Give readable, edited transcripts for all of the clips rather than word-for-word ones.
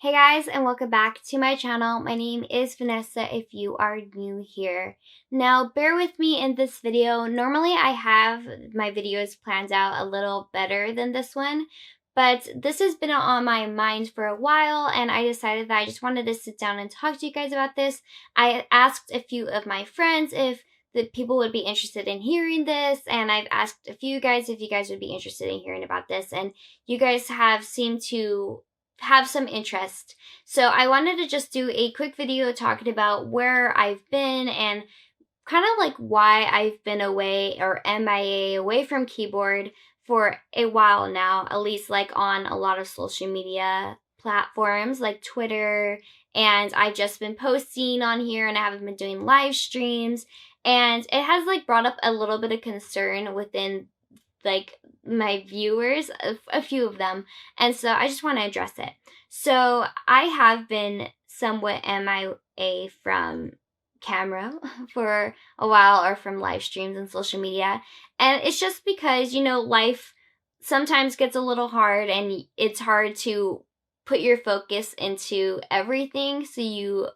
Hey guys, and welcome back to my channel. My name is Vanessa if you are new here. Now, bear with me in this video. Normally I have my videos planned out a little better than this one, but this has been on my mind for a while and I decided that I just wanted to sit down and talk to you guys about this. I asked a few of my friends if the people would be interested in hearing this, and I've asked a few guys if you guys would be interested in hearing about this, and you guys have seemed to have some interest. So I wanted to just do a quick video talking about where I've been and kind of like why I've been away or MIA away from keyboard for a while now, at least like on a lot of social media platforms like Twitter, and I've just been posting on here and I haven't been doing live streams, and it has like brought up a little bit of concern within like my viewers, a few of them, and so I just want to address it. So I have been somewhat MIA from camera for a while, or from live streams and social media, and it's just because, you know, life sometimes gets a little hard and it's hard to put your focus into everything, so you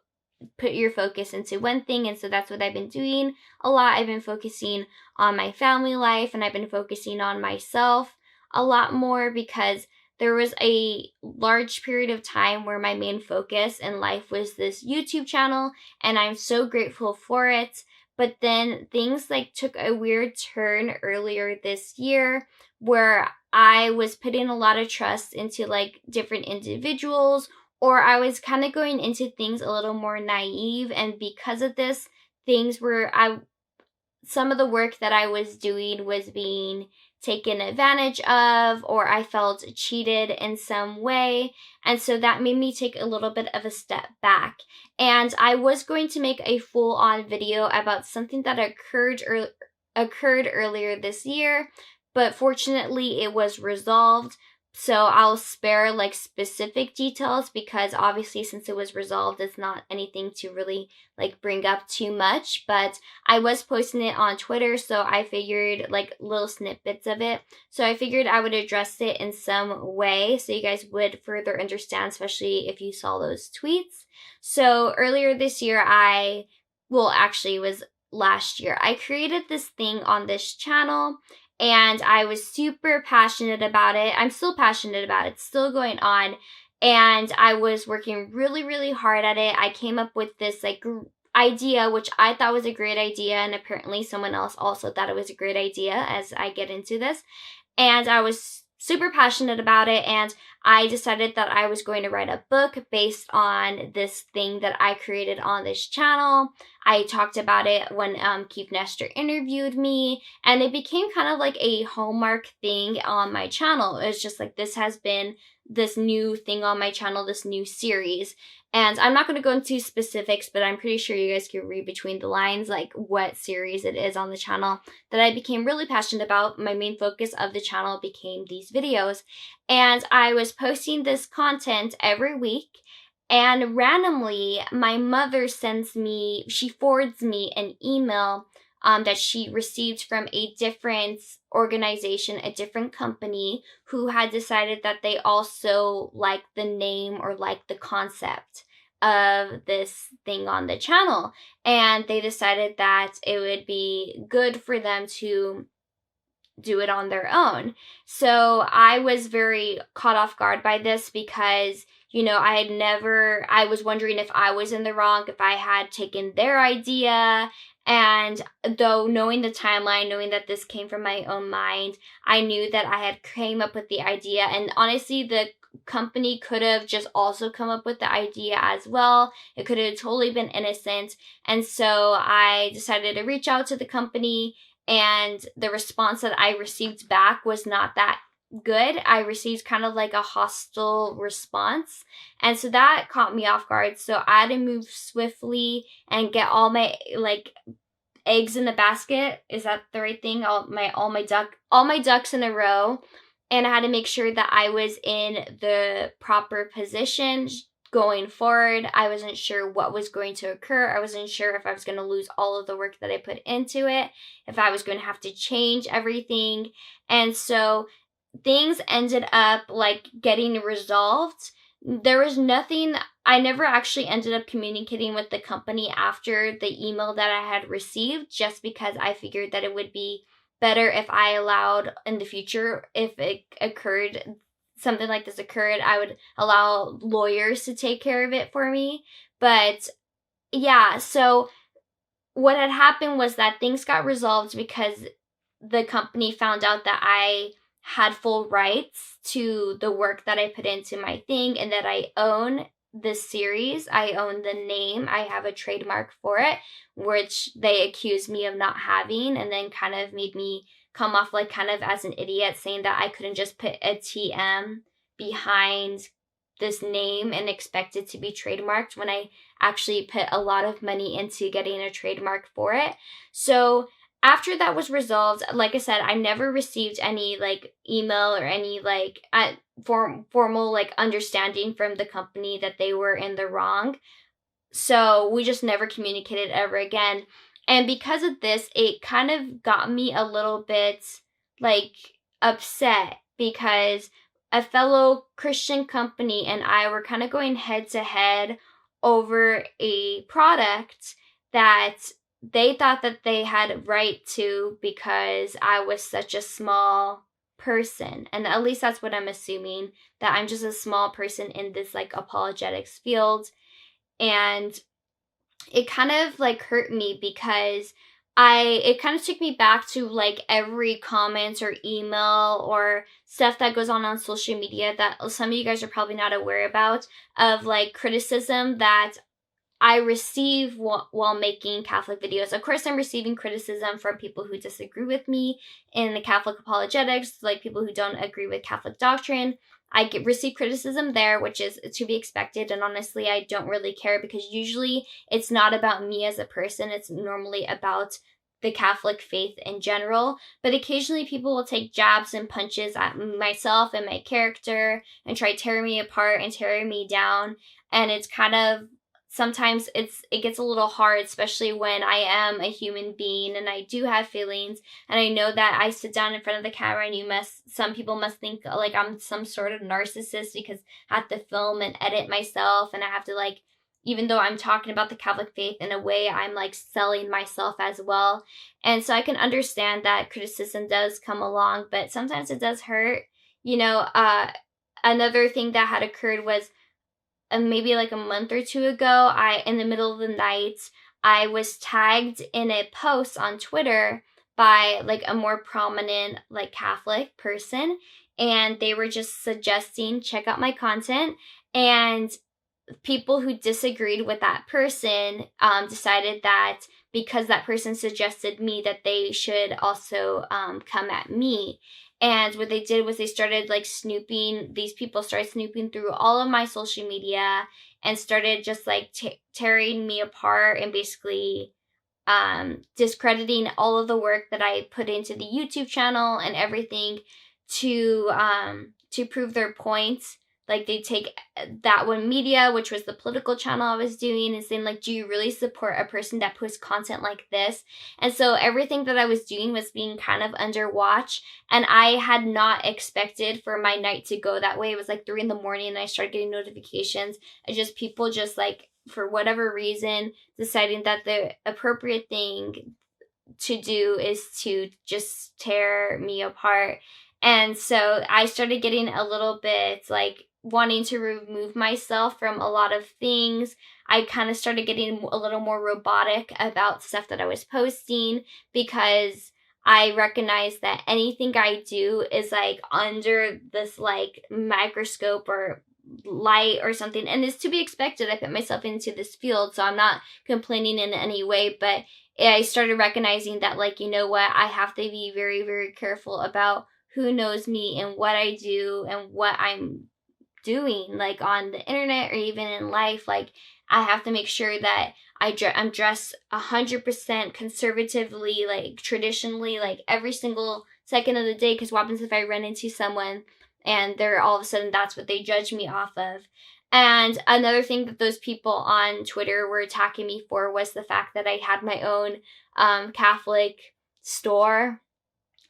put your focus into one thing, and so that's what I've been doing a lot. I've been focusing on my family life and I've been focusing on myself a lot more, because there was a large period of time where my main focus in life was this YouTube channel, and I'm so grateful for it. But then things like took a weird turn earlier this year where I was putting a lot of trust into like different individuals, or I was kind of going into things a little more naive, and because of this, some of the work that I was doing was being taken advantage of, or I felt cheated in some way, and so that made me take a little bit of a step back. And I was going to make a full-on video about something that occurred earlier this year, but fortunately it was resolved. So I'll spare like specific details, because obviously since it was resolved, it's not anything to really like bring up too much. But I was posting it on Twitter, so I figured like little snippets of it. So I figured I would address it in some way so you guys would further understand, especially if you saw those tweets. So earlier this year, actually it was last year, I created this thing on this channel. And I was super passionate about it. I'm still passionate about it. It's still going on. And I was working really, really hard at it. I came up with this like idea, which I thought was a great idea. And apparently someone else also thought it was a great idea as I get into this. And I was super passionate about it, and I decided that I was going to write a book based on this thing that I created on this channel. I talked about it when Keith Nestor interviewed me, and it became kind of like a hallmark thing on my channel. It's just like, this has been this new thing on my channel, this new series. And I'm not going to go into specifics, but I'm pretty sure you guys can read between the lines like what series it is on the channel that I became really passionate about. My main focus of the channel became these videos. And I was posting this content every week. And randomly, my mother she forwards me an email that she received from a different organization, a different company, who had decided that they also liked the name or liked the concept of this thing on the channel. And they decided that it would be good for them to do it on their own. So I was very caught off guard by this, because, you know, I was wondering if I was in the wrong, if I had taken their idea. And though knowing the timeline, knowing that this came from my own mind, I knew that I had came up with the idea. And honestly, the company could have just also come up with the idea as well. It could have totally been innocent. And so I decided to reach out to the company, and the response that I received back was not that good. I received kind of like a hostile response, and so that caught me off guard. So I had to move swiftly and get all my like eggs in the basket. Is that the right thing? All my ducks in a row, and I had to make sure that I was in the proper position going forward. I wasn't sure what was going to occur. I wasn't sure if I was going to lose all of the work that I put into it, if I was going to have to change everything. And so things ended up like getting resolved there was nothing. I never actually ended up communicating with the company after the email that I had received, just because I figured that it would be better if I allowed in the future, if it occurred, something like this occurred, I would allow lawyers to take care of it for me. But yeah, so what had happened was that things got resolved because the company found out that I had full rights to the work that I put into my thing, and that I own this series. I own the name. I have a trademark for it, which they accused me of not having, and then kind of made me come off like kind of as an idiot, saying that I couldn't just put a TM behind this name and expect it to be trademarked, when I actually put a lot of money into getting a trademark for it. So after that was resolved, like I said, I never received any like email or any like formal like understanding from the company that they were in the wrong. So we just never communicated ever again. And because of this, it kind of got me a little bit like upset, because a fellow Christian company and I were kind of going head to head over a product that they thought that they had right to, because I was such a small person. And at least that's what I'm assuming, that I'm just a small person in this like apologetics field. And it kind of like hurt me, because it kind of took me back to like every comment or email or stuff that goes on social media that some of you guys are probably not aware about, of like criticism that I receive while making Catholic videos. Of course, I'm receiving criticism from people who disagree with me in the Catholic apologetics, like people who don't agree with Catholic doctrine. I receive criticism there, which is to be expected, and honestly, I don't really care, because usually it's not about me as a person, it's normally about the Catholic faith in general. But occasionally people will take jabs and punches at myself and my character and try tearing me apart and tearing me down, and it's kind of, sometimes it gets a little hard, especially when I am a human being and I do have feelings, and I know that I sit down in front of the camera and some people must think like I'm some sort of narcissist, because I have to film and edit myself, and I have to like, even though I'm talking about the Catholic faith in a way, I'm like selling myself as well. And so I can understand that criticism does come along, but sometimes it does hurt. Another thing that had occurred was, maybe like a month or two ago, in the middle of the night, I was tagged in a post on Twitter by like a more prominent like Catholic person, and they were just suggesting check out my content, and people who disagreed with that person decided that because that person suggested me, that they should also come at me. And what they did was they started like these people started snooping through all of my social media and started just like tearing me apart, and basically discrediting all of the work that I put into the YouTube channel and everything to prove their points. Like, they take That One Media, which was the political channel I was doing, and saying like, do you really support a person that posts content like this? And so everything that I was doing was being kind of under watch, and I had not expected for my night to go that way. It was like 3 a.m. and I started getting notifications. People just like, for whatever reason, deciding that the appropriate thing to do is to just tear me apart. And so I started getting a little bit like wanting to remove myself from a lot of things. I kind of started getting a little more robotic about stuff that I was posting, because I recognize that anything I do is like under this like microscope or light or something, and it's to be expected. I put myself into this field, so I'm not complaining in any way, but I started recognizing that, like, you know what, I have to be very, very careful about who knows me and what I do and what I'm doing, like on the internet or even in life. Like, I have to make sure that I'm dressed 100% conservatively, like traditionally, like every single second of the day, because what happens if I run into someone and they're all of a sudden that's what they judge me off of? And another thing that those people on Twitter were attacking me for was the fact that I had my own Catholic store.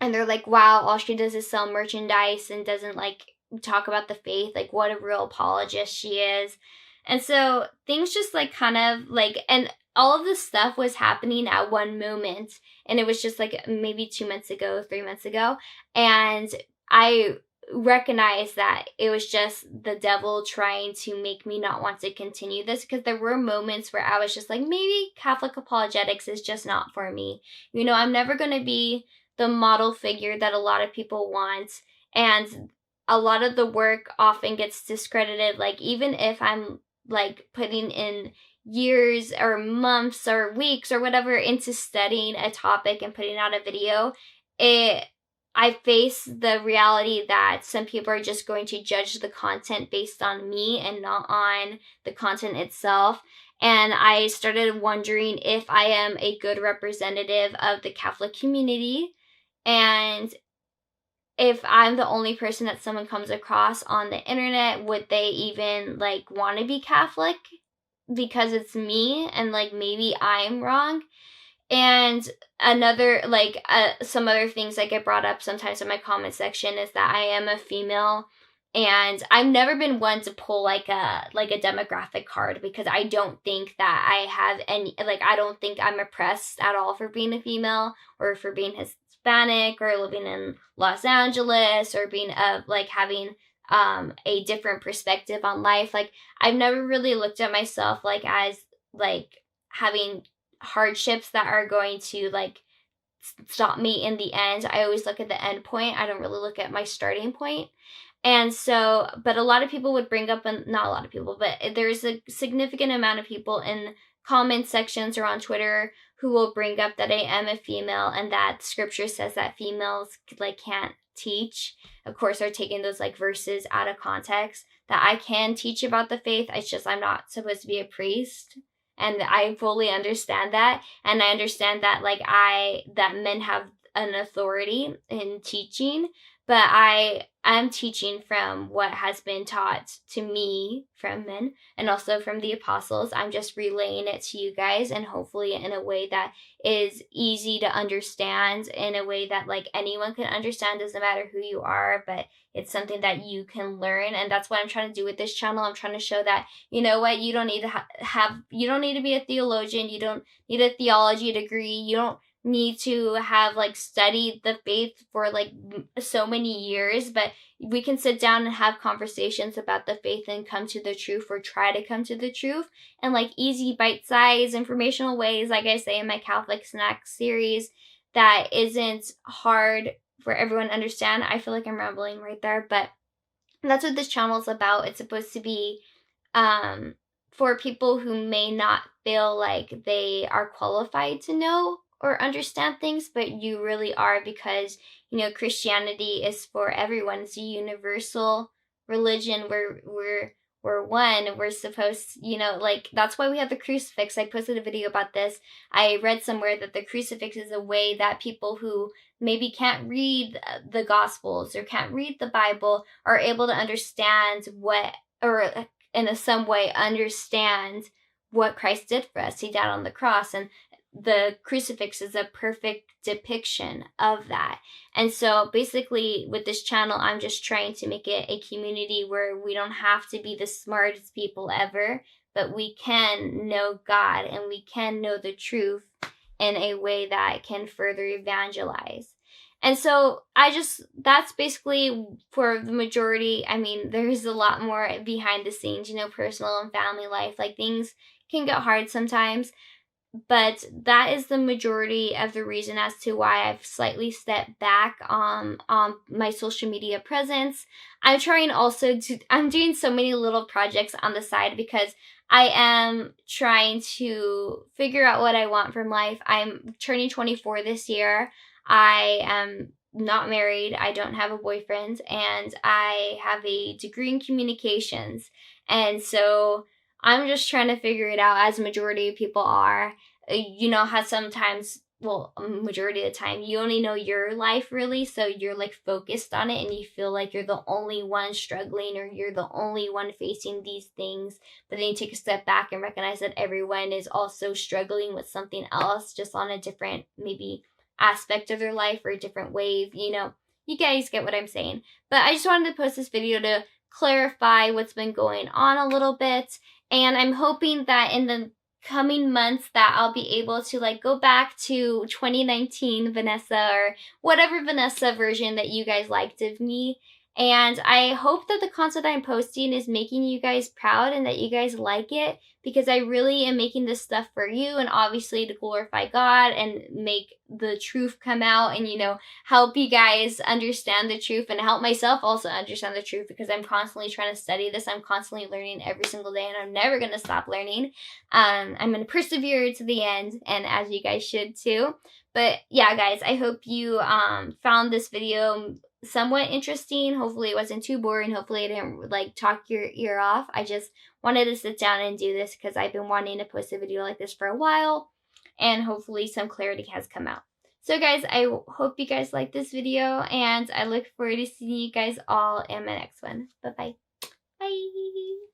And they're like, wow, all she does is sell merchandise and doesn't like talk about the faith, like what a real apologist she is. And so things just like kind of like, and all of this stuff was happening at one moment. And it was just like maybe 2 months ago, 3 months ago. And I recognized that it was just the devil trying to make me not want to continue this, because there were moments where I was just like, maybe Catholic apologetics is just not for me. You know, I'm never going to be the model figure that a lot of people want. And a lot of the work often gets discredited. Like, even if I'm like putting in years or months or weeks or whatever into studying a topic and putting out a video, I face the reality that some people are just going to judge the content based on me and not on the content itself. And I started wondering if I am a good representative of the Catholic community, and if I'm the only person that someone comes across on the internet, would they even like want to be Catholic because it's me, and like maybe I'm wrong. And another, like, some other things that get brought up sometimes in my comment section is that I am a female, and I've never been one to pull like a demographic card, because I don't think that I have any, like, I don't think I'm oppressed at all for being a female, or for being Hispanic, or living in Los Angeles, or being like having a different perspective on life. Like, I've never really looked at myself like as like having hardships that are going to like stop me in the end. I always look at the end point. I don't really look at my starting point. And so, but a lot of people would bring up, and not a lot of people, but there's a significant amount of people in comment sections or on Twitter who will bring up that I am a female, and that scripture says that females like can't teach. Of course, they're taking those like verses out of context, that I can teach about the faith. It's just I'm not supposed to be a priest. And I fully understand that. And I understand that that men have an authority in teaching, but I'm teaching from what has been taught to me from men, and also from the apostles. I'm just relaying it to you guys, and hopefully in a way that is easy to understand, in a way that like anyone can understand. Doesn't matter who you are, but it's something that you can learn. And that's what I'm trying to do with this channel. I'm trying to show that, you know what, you don't need to you don't need to be a theologian. You don't need a theology degree. You don't need to have like studied the faith for like so many years, but we can sit down and have conversations about the faith and come to the truth, or try to come to the truth, and like easy bite-sized informational ways, like I say in my Catholic Snack series, that isn't hard for everyone to understand. I feel like I'm rambling right there, but that's what this channel is about. It's supposed to be for people who may not feel like they are qualified to know or understand things, but you really are, because, you know, Christianity is for everyone. It's a universal religion. We're one. We're supposed, you know, like, that's why we have the crucifix. I posted a video about this. I read somewhere that the crucifix is a way that people who maybe can't read the Gospels or can't read the Bible are able to understand what, or in some way understand what Christ did for us. He died on the cross, and the crucifix is a perfect depiction of that. And so basically with this channel, I'm just trying to make it a community where we don't have to be the smartest people ever, but we can know God, and we can know the truth in a way that can further evangelize. And so that's basically for the majority. I mean, there's a lot more behind the scenes, you know, personal and family life. Like, things can get hard sometimes. But that is the majority of the reason as to why I've slightly stepped back on my social media presence. I'm doing so many little projects on the side, because I am trying to figure out what I want from life. I'm turning 24 this year. I am not married. I don't have a boyfriend, and I have a degree in communications. And so I'm just trying to figure it out, as majority of people are. You know how sometimes, well, majority of the time, you only know your life really, so you're like focused on it, and you feel like you're the only one struggling, or you're the only one facing these things. But then you take a step back and recognize that everyone is also struggling with something else, just on a different maybe aspect of their life, or a different wave. You know, You guys get what I'm saying. But I just wanted to post this video to clarify what's been going on a little bit. And I'm hoping that in the coming months that I'll be able to like go back to 2019 Vanessa or whatever Vanessa version that you guys liked of me. And I hope that the content I'm posting is making you guys proud and that you guys like it, because I really am making this stuff for you and obviously to glorify God and make the truth come out and, you know, help you guys understand the truth and help myself also understand the truth, because I'm constantly trying to study this. I'm constantly learning every single day and I'm never going to stop learning. I'm going to persevere to the end, and as you guys should too. But yeah, guys, I hope you found this video somewhat interesting. Hopefully it wasn't too boring. Hopefully I didn't like talk your ear off. I just wanted to sit down and do this because I've been wanting to post a video like this for a while, and hopefully some clarity has come out. So guys, I hope you guys like this video, and I look forward to seeing you guys all in my next one. Bye-bye. Bye.